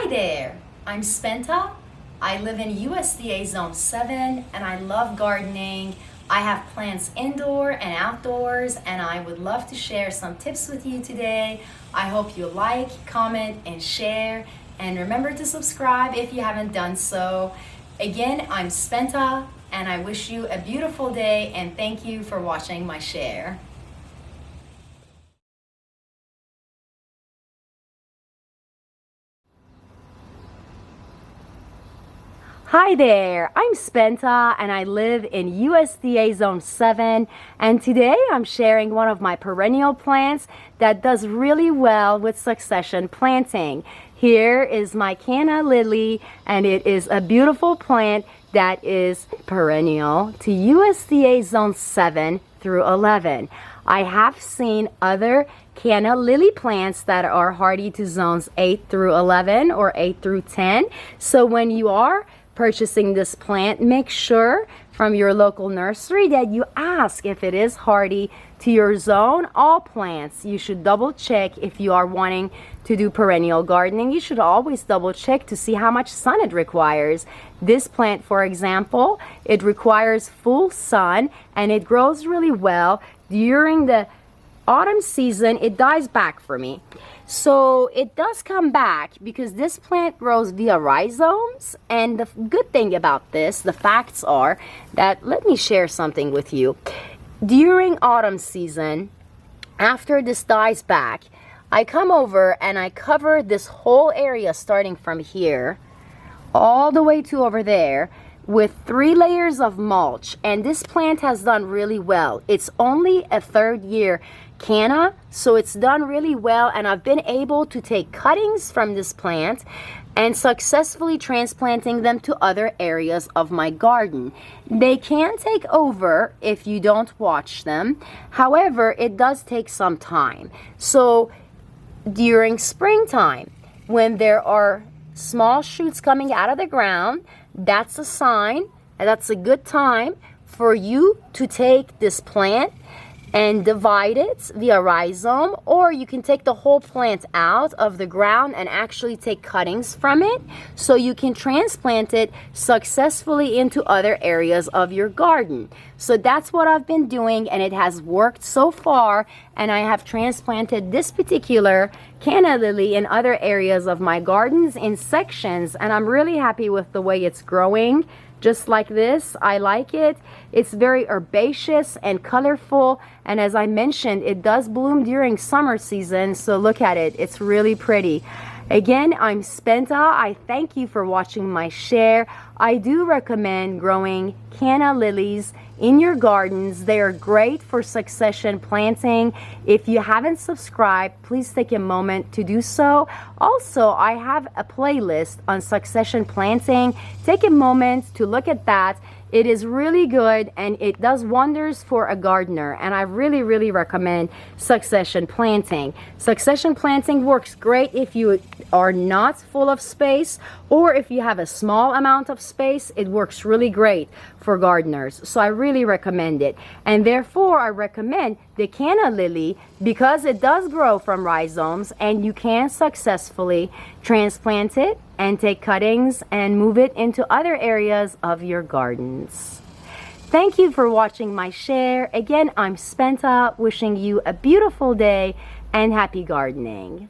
there, I'm Spenta. I live in USDA Zone 7 and I love gardening. I have plants indoor and outdoors and I would love to share some tips with you today. I hope you like, comment, and share. And remember to subscribe if you haven't done so. Again, I'm Spenta and I wish you a beautiful day and thank you for watching my share. Hi there, I'm Spenta and I live in USDA Zone 7 and today I'm sharing one of my perennial plants that does really well with succession planting. Here is my Canna lily and it is a beautiful plant that is perennial to USDA Zone 7 through 11. I have seen other Canna lily plants that are hardy to zones 8 through 11 or 8 through 10. So when you are purchasing this plant, make sure from your local nursery that you ask if it is hardy to your zone. All plants, you should double check if you are wanting to do perennial gardening. You should always double check to see how much sun it requires. This plant, for example, it requires full sun and it grows really well. During the autumn season, it dies back for me. So it does come back because this plant grows via rhizomes, and the good thing about this, the facts are that, let me share something with you. During autumn season, after this dies back, I come over and I cover this whole area starting from here all the way to over there with 3 layers of mulch, and this plant has done really well. It's only a 3rd year Canna, so it's done really well, and I've been able to take cuttings from this plant and successfully transplanting them to other areas of my garden. They can take over if you don't watch them. However, it does take some time. So during springtime, when there are small shoots coming out of the ground, that's a sign, and that's a good time for you to take this plant and divide it via rhizome, or you can take the whole plant out of the ground and actually take cuttings from it so you can transplant it successfully into other areas of your garden. So that's what I've been doing and it has worked so far, and I have transplanted this particular Canna lily in other areas of my gardens in sections, and I'm really happy with the way it's growing. Just like this, I like it. It's very herbaceous and colorful, and as I mentioned, it does bloom during summer season, so look at it, it's really pretty. Again, I'm Spenta. I thank you for watching my share. I do recommend growing Canna lilies in your gardens. They are great for succession planting. If you haven't subscribed, please take a moment to do so. Also, I have a playlist on succession planting. Take a moment to look at that. It is really good and it does wonders for a gardener, and I really recommend succession planting. Succession planting works great if you are not full of space, or if you have a small amount of space. It works really great for gardeners, so I really recommend it. And therefore I recommend the Canna lily because it does grow from rhizomes and you can successfully transplant it and take cuttings and move it into other areas of your gardens. Thank you for watching my share. Again, I'm Spenta, wishing you a beautiful day and happy gardening.